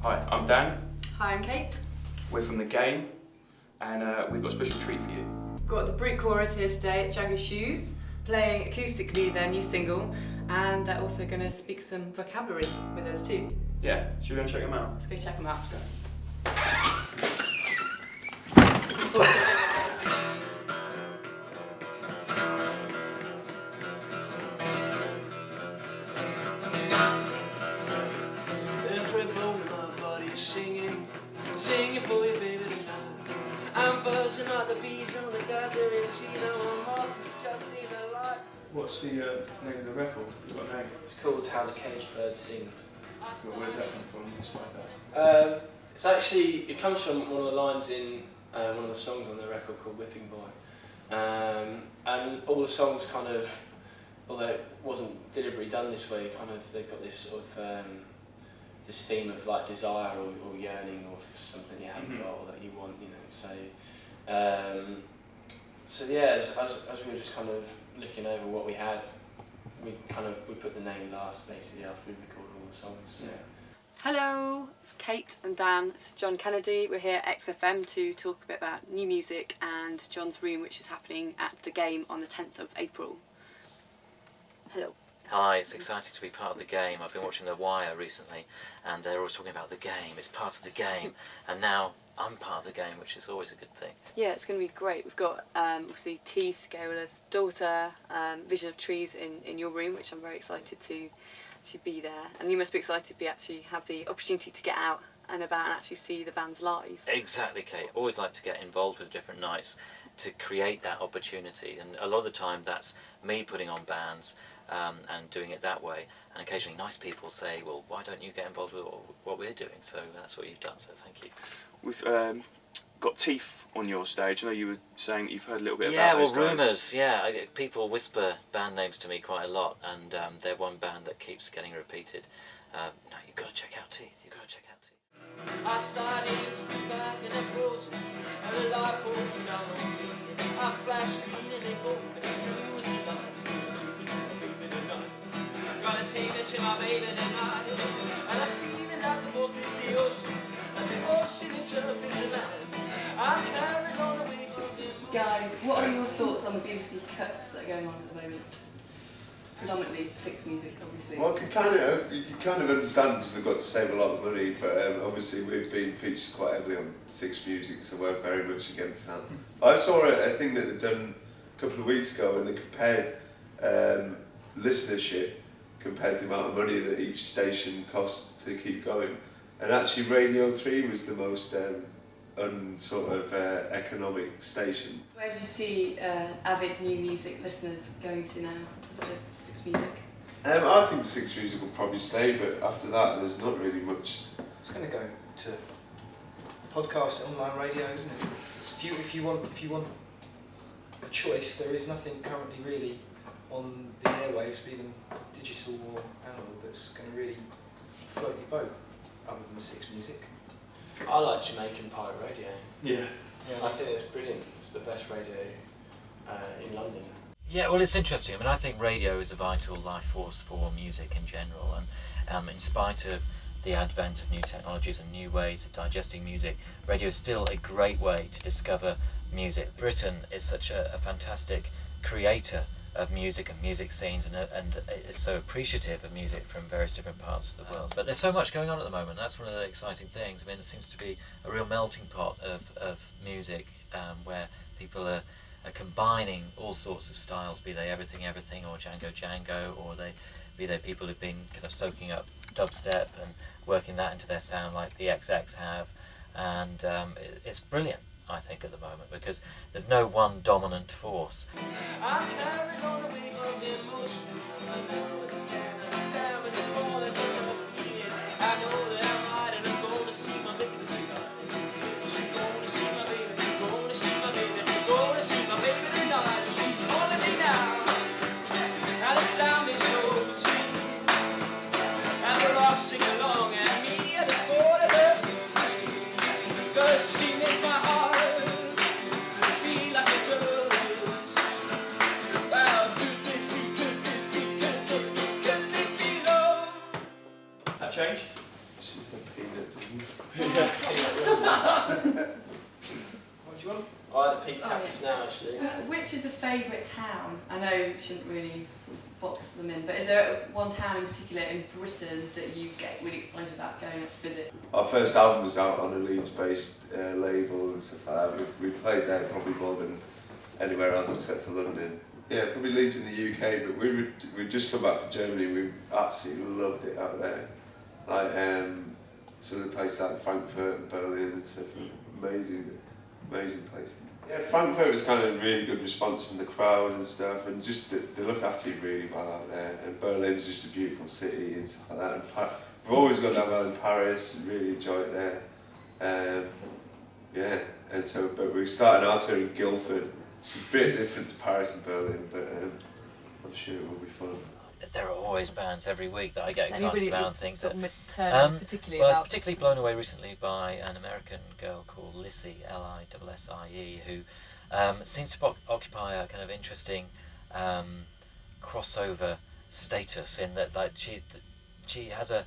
Hi, I'm Dan. Hi, I'm Kate. We're from The Game, and we've got a special treat for you. We've got the Brute Chorus here today at Jagged Shoes, playing acoustically their new single, and they're also going to speak some vocabulary with us too. Yeah, should we go and check them out? Let's go check them out. Let's go. Every bone in my body is singing for you, baby, tonight. I'm buzzing like the bees on the gathering, see now I'm off, just see the light. What's the name of the record? You've got a name? It's called How the Caged Bird Sings. Where's that come from? You inspired that? It's actually, it comes from one of the lines in one of the songs on the record called Whipping Boy. And all the songs kind of, although it wasn't deliberately done this way, kind of they've got this sort of this theme of like desire or yearning or something you haven't got or that you want, you know. So yeah, as we were just kind of looking over what we had, we put the name last basically after we recorded all the songs. Yeah. Hello, it's Kate and Dan. It's John Kennedy. We're here at XFM to talk a bit about new music and John's Room, which is happening at The Game on the 10th of April. Hello. Hi, it's exciting to be part of The Game. I've been watching The Wire recently and they're always talking about The Game, it's part of The Game, and now I'm part of The Game, which is always a good thing. Yeah, it's going to be great. We've got obviously Teeth, Gaola's daughter, Vision of Trees in your room, which I'm very excited to be there. And you must be excited to actually have the opportunity to get out and about and actually see the bands live. Exactly, Kate. Always like to get involved with different nights to create that opportunity, and a lot of the time that's me putting on bands and doing it that way, and occasionally nice people say, well, why don't you get involved with what we're doing? So that's what you've done, so thank you. We've got Teeth on your stage. I know you were saying that you've heard a little bit Yeah, about those well, guys. rumours, yeah. People whisper band names to me quite a lot, and they're one band that keeps getting repeated. No, you've got to check out Teeth, you've got to check out Teeth. I started to be back in a frozen, and the light pours down on me. I flash green and they go, blue as the lights, baby tonight. Gotta take it to my baby tonight, and I'm feeling as the both is the ocean, and the ocean itself is a land. I'm carrying on the wave of the emotion. Guys, what are your thoughts on the BBC cuts that are going on at the moment? Predominantly Six Music, obviously. Well, you can kind of understand because they've got to save a lot of money, but obviously we've been featured quite heavily on Six Music, so we're very much against that. I saw a thing that they'd done a couple of weeks ago, and they compared listenership compared to the amount of money that each station costs to keep going, and actually Radio 3 was the most economic station. Where do you see avid new music listeners going to now to Six Music? I think Six Music will probably stay, but after that there's not really much. It's going to go to podcasts, online radio, isn't it? So if you want a choice, there is nothing currently really on the airwaves, be them digital or analog, that's going to really float your boat, other than the Six Music. I like Jamaican pirate radio. Yeah. I think it's brilliant. It's the best radio in London. Yeah, well, it's interesting. I mean, I think radio is a vital life force for music in general, and in spite of the advent of new technologies and new ways of digesting music, radio is still a great way to discover music. Britain is such a fantastic creator of music and music scenes, and is so appreciative of music from various different parts of the world. But there's so much going on at the moment. That's one of the exciting things. I mean, it seems to be a real melting pot of music where people are combining all sorts of styles, be they Everything Everything or Django, or be they people who've been kind of soaking up dubstep and working that into their sound like the XX have, and it's brilliant, I think, at the moment, because there's no one dominant force. I'm carrying on the wave of the emotion. I know it's can't understand, but it's more than just a feeling. I know that I'm right and I'm going to see my baby tonight. She's going to see my baby, she's going to see my baby, she's going to see my baby tonight. She's calling me now, and the sound is so sweet, and the rocks sing along, and me at the foot of her feet, 'cause she makes my heart feel like it does. Well, do this, do What do you want? I had a pink cactus now actually. Which is a favourite town? I know you shouldn't really sort of box them in, but is there one town in particular in Britain that you get really excited about going up to visit? Our first album was out on a Leeds-based label and stuff like that. We played there probably more than anywhere else except for London. Yeah, probably Leeds in the UK, but we'd just come back from Germany. We absolutely loved it out there. Like some of the places like Frankfurt and Berlin and stuff. Amazing place. Yeah, Frankfurt was kind of a really good response from the crowd and stuff, and just they look after you really well out there. And Berlin's just a beautiful city and stuff like that. And we've always gone down well in Paris and really enjoyed it there. Yeah, and so but we started our tour in Guildford. It's a bit different to Paris and Berlin, but I'm sure it will be fun. There are always bands every week that I get excited about and things that. Particularly Well, I was about. particularly blown away recently by an American girl called Lissie, Lissie, who seems to occupy a kind of interesting crossover status in that, like, she has a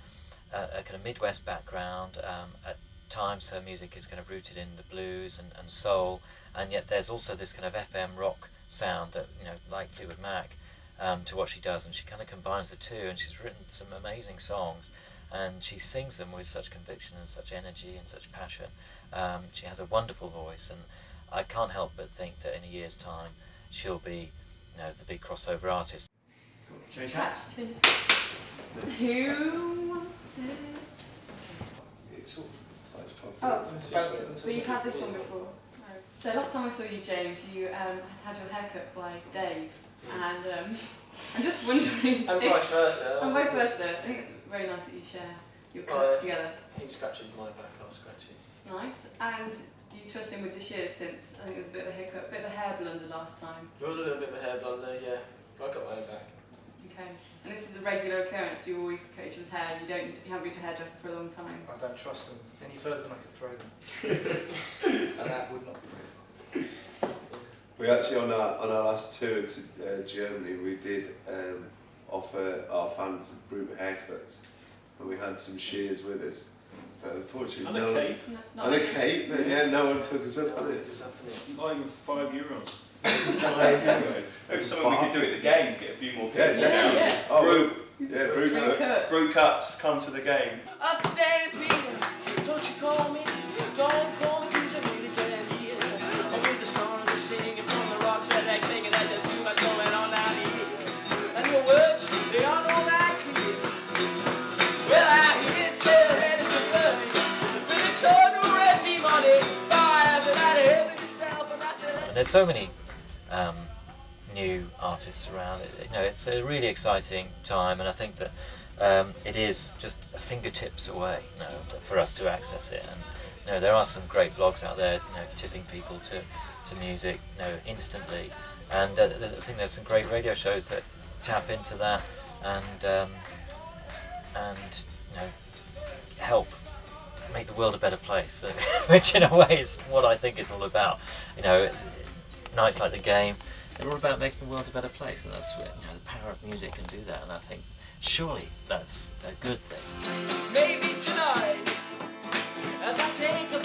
kind of Midwest background. At times, her music is kind of rooted in the blues and soul, and yet there's also this kind of FM rock sound that, you know, like Fleetwood Mac. To what she does, and she kind of combines the two, and she's written some amazing songs, and she sings them with such conviction and such energy and such passion. She has a wonderful voice, and I can't help but think that in a year's time she'll be, you know, the big crossover artist. Change hats. Who wants it? It's sort of plays pop. Oh, but you've had this one before. So last time I saw you, James, you had your hair cut by Dave, and I'm just wondering. And vice versa. And vice versa. I think it's very nice that you share your cuts together. He scratches my back, I'll scratch it. Nice. And you trust him with the shears since I think there was a bit of a haircut, bit of a hair blunder last time. There was a little bit of a hair blunder, yeah. I got my own back. Okay. And this is a regular occurrence. You always cut each other's hair. You haven't been to a hairdresser for a long time. I don't trust them any further than I could throw them. And that would not be true. We actually on our last tour to Germany, we did offer our fans group haircuts, and we had some shears with us. But unfortunately, And a cape. And a cape, but yeah, no one took us up on it. Not even €5. Anyways, Maybe something we could do at the games, get a few more people. Yeah, definitely. Yeah. Oh, brew cuts. Brew cuts, come to the game. I say, Peter, don't you call me, don't call me, 'cause I really can't hear. I'm with the song you're singing from the rocks, yeah, that thing, and that's just too much going on down here. And your words, they aren't all that clear. Well, I hear tell Henderson Burning, but it's hard to red team on it, fires, and I'd help yourself, and I said, And there's so many new artists around. You know, it's a really exciting time, and I think that it is just fingertips away, you know, for us to access it. And you know, there are some great blogs out there, you know, tipping people to music, you know, instantly. And I think there's some great radio shows that tap into that and you know, help make the world a better place, which in a way is what I think it's all about. You know, nights like the game, they're all about making the world a better place, and that's where, you know, the power of music can do that. And I think surely that's a good thing. maybe tonight, as I take the